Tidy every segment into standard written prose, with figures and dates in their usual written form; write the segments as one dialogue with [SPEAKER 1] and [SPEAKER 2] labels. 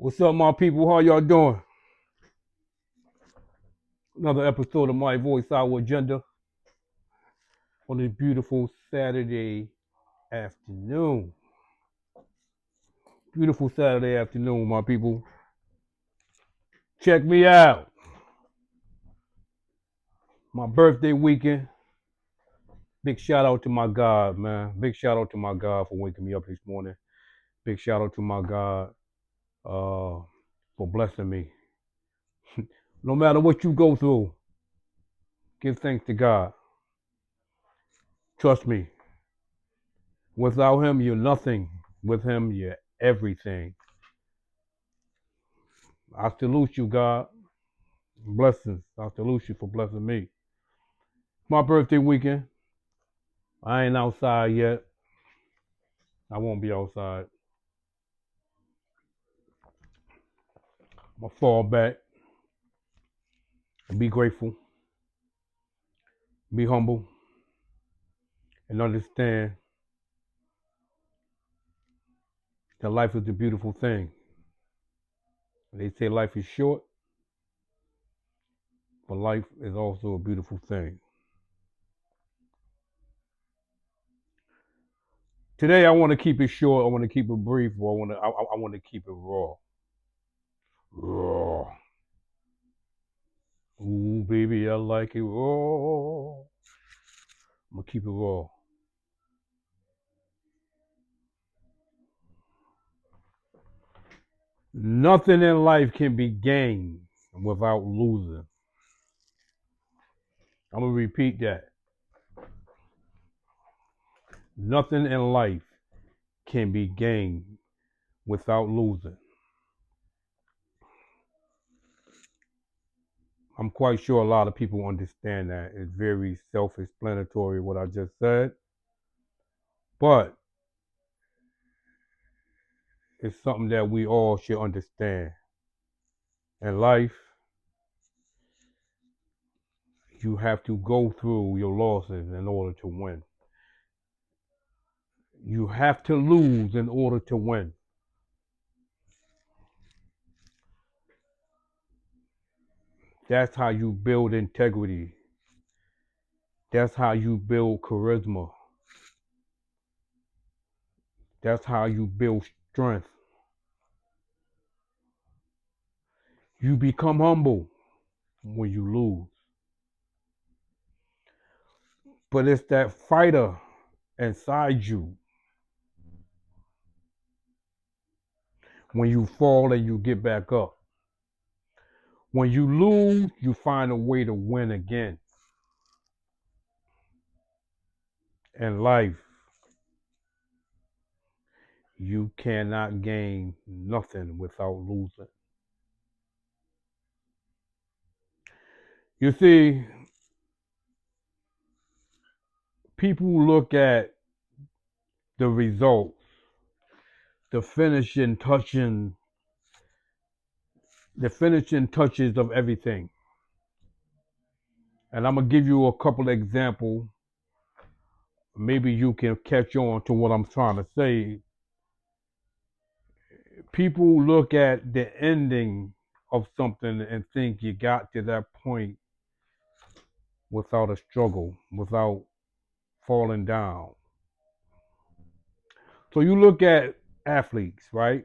[SPEAKER 1] What's up, my people? How y'all doing? Another episode of My Voice, Our Agenda on this beautiful Saturday afternoon. Beautiful Saturday afternoon, my people. Check me out. My birthday weekend. Big shout out to my God, man. Big shout out to my God for waking me up this morning. Big shout out to my God for blessing me. No matter what you go through, give thanks to God. Trust me. Without Him, you're nothing. With Him, you're everything. I salute you, God. Blessings. I salute you for blessing me. My birthday weekend. I ain't outside yet. I won't be outside. I'm gonna fall back and be grateful, be humble, and understand that life is a beautiful thing. They say life is short, but life is also a beautiful thing. Today I want to keep it short. I want to keep it brief. Or I want to keep it raw. Raw. Ooh, baby, I like it raw. I'm gonna keep it raw. Nothing in life can be gained without losing. I'm gonna repeat that. Nothing in life can be gained without losing. I'm quite sure a lot of people understand that. It's very self-explanatory what I just said, but it's something that we all should understand. In life, you have to go through your losses in order to win. You have to lose in order to win. That's how you build integrity. That's how you build charisma. That's how you build strength. You become humble when you lose. But it's that fighter inside you. When you fall and you get back up. When you lose, you find a way to win again. In life, you cannot gain nothing without losing. You see, people look at the results, the finishing touching, the finishing touches of everything. And I'm gonna give you a couple of examples. Maybe you can catch on to what I'm trying to say. People look at the ending of something and think you got to that point without a struggle, without falling down. So you look at athletes, right?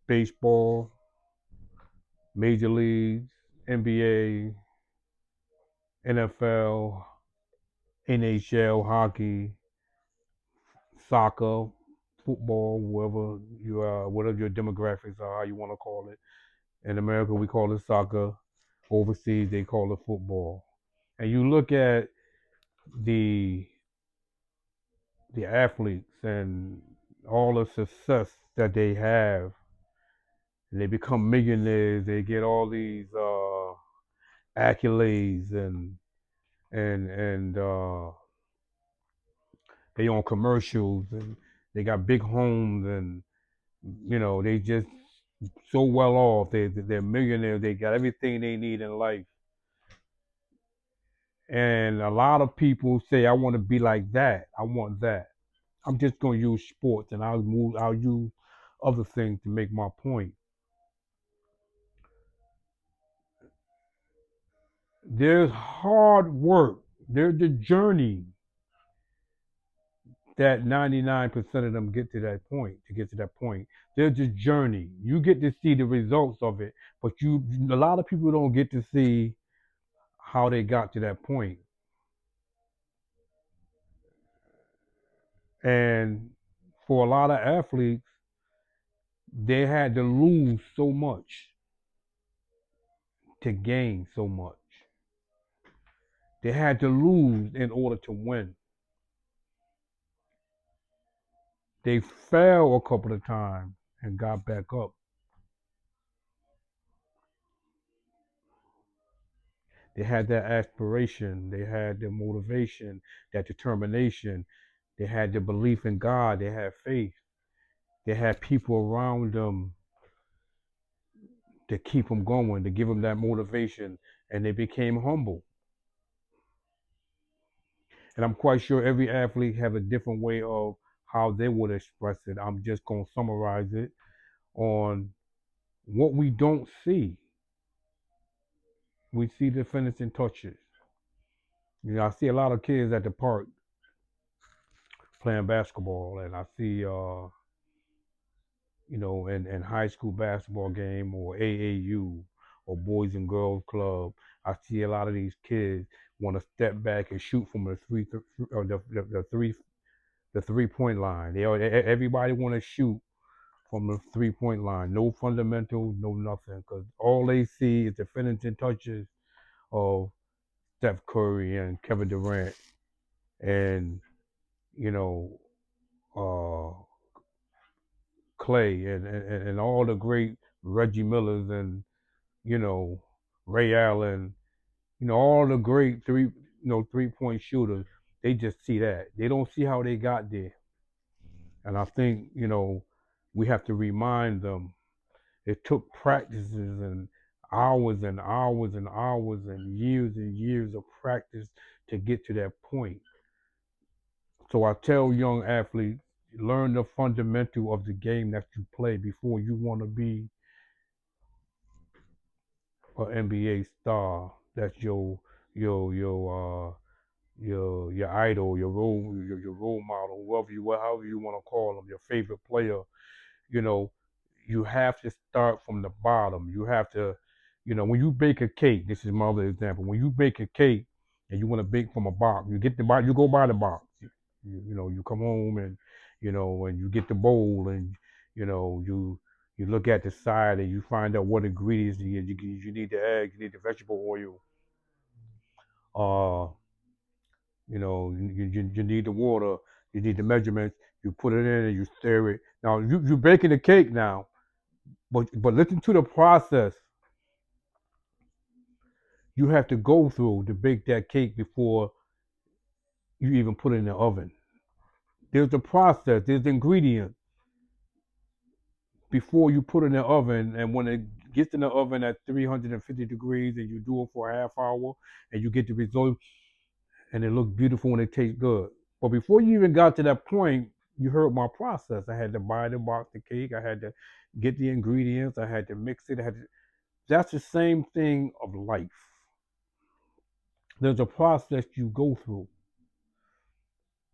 [SPEAKER 1] Baseball, major leagues, NBA, NFL, NHL, hockey, soccer, football, whatever your demographics are, how you want to call it. In America, we call it soccer. Overseas, they call it football. And you look at the the athletes and all the success that they have, and they become millionaires. They get all these accolades and they on commercials and they got big homes and they just so well off. They're millionaires. They got everything they need in life. And a lot of people say, I want to be like that. I want that. I'm just going to use sports and I'll use other things to make my point. There's hard work. There's the journey that 99% of them get to that point. To get to that point, there's the journey. You get to see the results of it, but a lot of people don't get to see how they got to that point. And for a lot of athletes, they had to lose so much to gain so much. They had to lose in order to win. They fell a couple of times and got back up. They had that aspiration, they had the motivation, that determination, they had the belief in God, they had faith, they had people around them to keep them going, to give them that motivation, and they became humble. And I'm quite sure every athlete have a different way of how they would express it. I'm just going to summarize it on what we don't see. We see the finishing touches. I see a lot of kids at the park playing basketball, and I see, in high school basketball game or AAU or Boys and Girls Club, I see a lot of these kids want to step back and shoot from the 3 point line. Everybody want to shoot from the 3 point line. No fundamentals, no nothing, because all they see is the finishing touches of Steph Curry and Kevin Durant and you know uh, Clay and all the great Reggie Millers and you know Ray Allen, all the great 3 point shooters. They just see that. They don't see how they got there. And I think we have to remind them it took practices and hours and hours and hours and years of practice to get to that point. So I tell young athletes, learn the fundamental of the game that you play before you want to be an NBA star. That's your your idol, your role model, however you want to call them, your favorite player. You know, you have to start from the bottom. You have to, when you bake a cake. This is my other example. When you bake a cake and you want to bake from a box, you get the box. You go buy the box. You come home and and you get the bowl and you look at the side and you find out what ingredients you need the eggs, you need the vegetable oil, you need the water, you need the measurements. You put it in and you stir it. Now you're baking the cake now, but listen to the process you have to go through to bake that cake before you even put it in the oven. There's a process. There's ingredients before you put it in the oven, and when it gets in the oven at 350 degrees, and you do it for a half hour, and you get the result, and it looks beautiful and it tastes good. But before you even got to that point, you heard my process. I had to buy the box of cake. I had to get the ingredients. I had to mix it. That's the same thing of life. There's a process you go through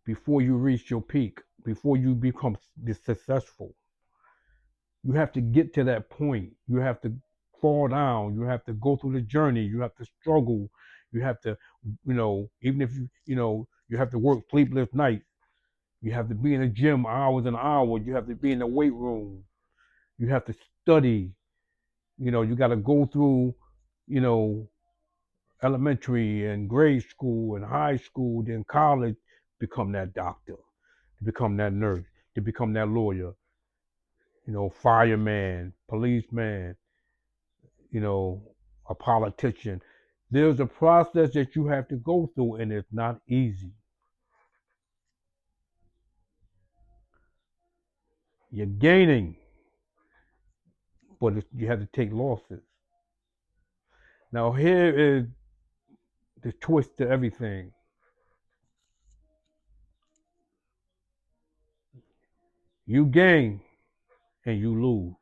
[SPEAKER 1] before you reach your peak, before you become successful. You have to get to that point. You have to fall down. You have to go through the journey. You have to struggle. You have to, even if you have to work sleepless nights. You have to be in the gym hours and hours. You have to be in the weight room. You have to study. You got to go through, you know, elementary and grade school and high school, then college, become that doctor, to become that nurse, to become that lawyer, fireman, policeman, you know, a politician. There's a process that you have to go through, and it's not easy. You're gaining, but you have to take losses. Now, here is the twist to everything. You gain and you lose.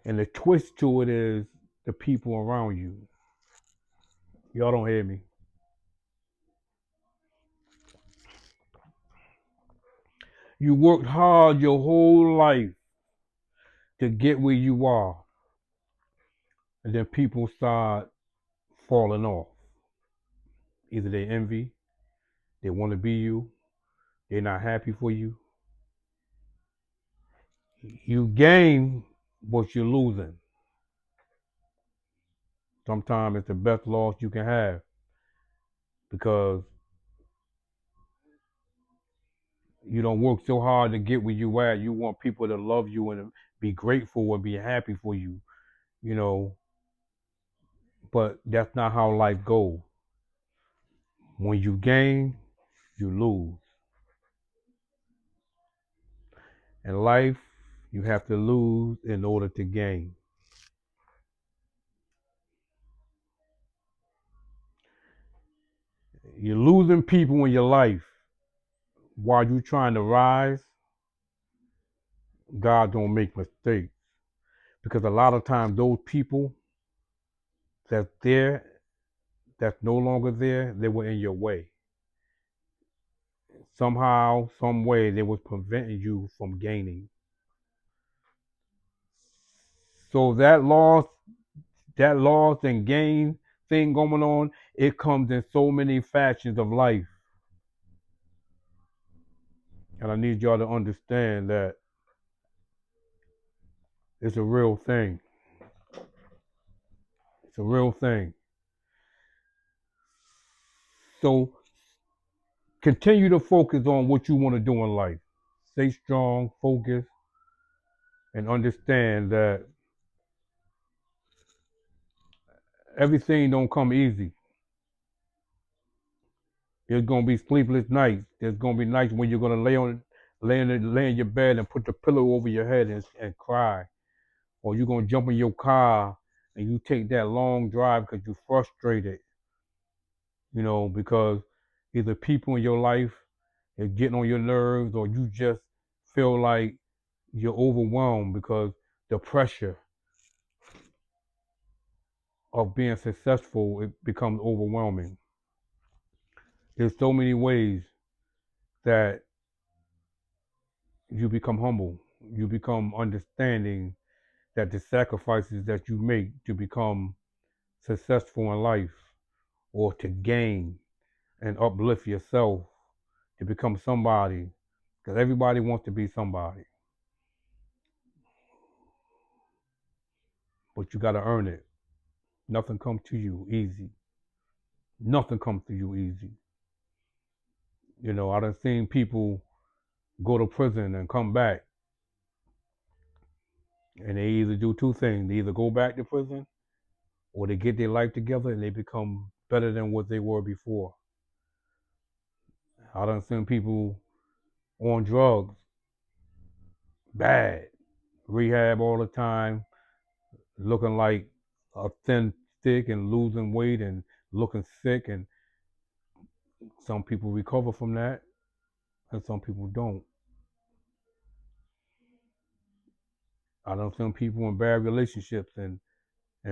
[SPEAKER 1] And the twist to it is the people around you. Y'all don't hear me. You worked hard your whole life to get where you are, and then people start falling off. Either they envy, they want to be you, they're not happy for you. You gain what you're losing. Sometimes it's the best loss you can have because you don't work so hard to get where you at. You want people to love you and be grateful and be happy for you, you know. But that's not how life goes. When you gain, you lose. In life, you have to lose in order to gain. You're losing people in your life while you're trying to rise. God don't make mistakes because a lot of times those people that's there, that's no longer there, they were in your way. Somehow, some way, they was preventing you from gaining. So that loss and gain thing going on, it comes in so many factions of life. And I need y'all to understand that it's a real thing. It's a real thing. So continue to focus on what you want to do in life. Stay strong, focus, and understand that everything don't come easy. There's gonna be sleepless nights. There's gonna be nights when you're gonna lay in your bed and put the pillow over your head and cry, or you're gonna jump in your car and you take that long drive because you're frustrated, because either people in your life are getting on your nerves, or you just feel like you're overwhelmed because the pressure of being successful, it becomes overwhelming. There's so many ways that you become humble, you become understanding that the sacrifices that you make to become successful in life or to gain and uplift yourself to become somebody, because everybody wants to be somebody, but you got to earn it. Nothing comes to you easy. Nothing comes to you easy. I done seen people go to prison and come back, and they either do two things: they either go back to prison or they get their life together and they become better than what they were before. I done seen people on drugs, bad, rehab all the time, looking like a thin stick and losing weight and looking sick. And some people recover from that and some people don't. I done seen people in bad relationships and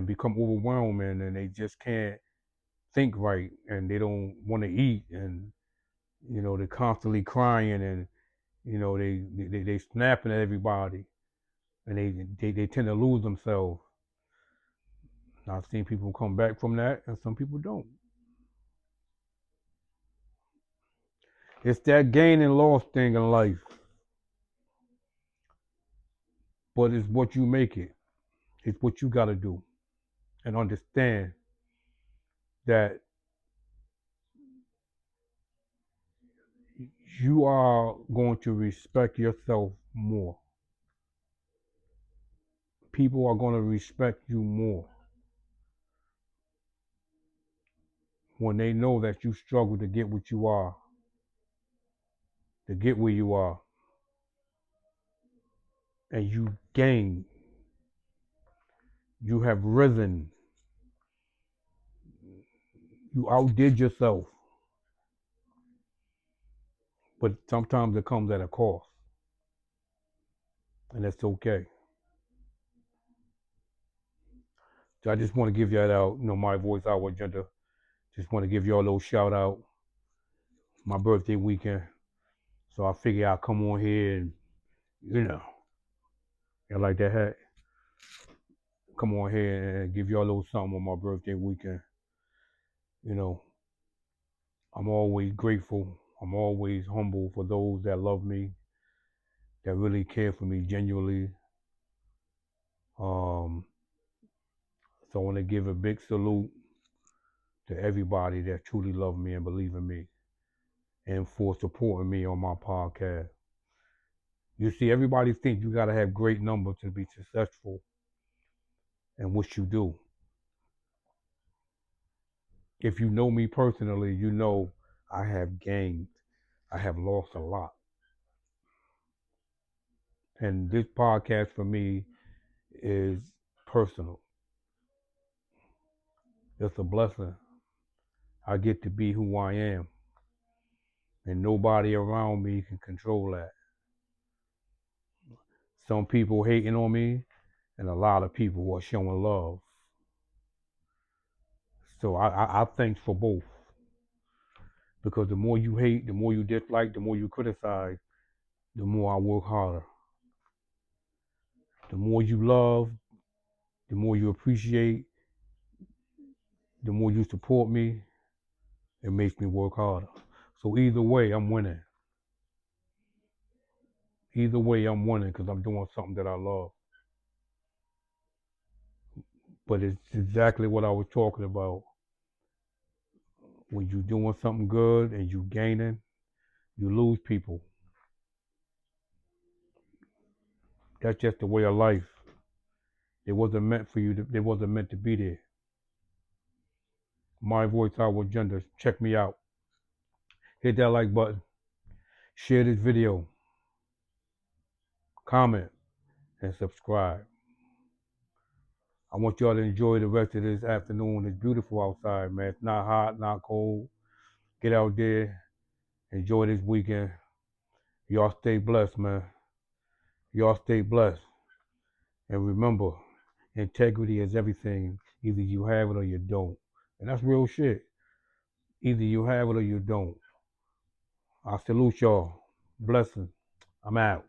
[SPEAKER 1] become overwhelmed and they just can't think right and they don't want to eat and they're constantly crying and they snapping at everybody and they tend to lose themselves. I've seen people come back from that and some people don't. It's that gain and loss thing in life, but it's what you make it. It's what you got to do and understand that you are going to respect yourself more. People are going to respect you more when they know that you struggle to get what you are, to get where you are, and you gain. You have risen. You outdid yourself. But sometimes it comes at a cost, and that's okay. So I just want to give you that out, my voice, our agenda. Just want to give y'all a little shout out. My birthday weekend. So I figure I'll come on here and, you know, I like that hat. Come on here and give y'all a little something on my birthday weekend. You know, I'm always grateful. I'm always humble for those that love me, that really care for me genuinely. Um, so I want to give a big salute to everybody that truly love me and believe in me and for supporting me on my podcast. You see, everybody thinks you got to have great numbers to be successful in what you do. If you know me personally, you know I have gained, I have lost a lot. And this podcast for me is personal. It's a blessing. I get to be who I am, and nobody around me can control that. Some people hating on me, and a lot of people are showing love. So I thanks for both. Because the more you hate, the more you dislike, the more you criticize, the more I work harder. The more you love, the more you appreciate, the more you support me, it makes me work harder. So either way, I'm winning. Either way, I'm winning because I'm doing something that I love. But it's exactly what I was talking about. When you're doing something good and you gaining, you lose people. That's just the way of life. It wasn't meant for you. It wasn't meant to be there. My voice, our agenda. Check me out. Hit that like button. Share this video. Comment and subscribe. I want y'all to enjoy the rest of this afternoon. It's beautiful outside, man. It's not hot, not cold. Get out there. Enjoy this weekend. Y'all stay blessed, man. Y'all stay blessed. And remember, integrity is everything. Either you have it or you don't. And that's real shit. Either you have it or you don't. I salute y'all. Blessings. I'm out.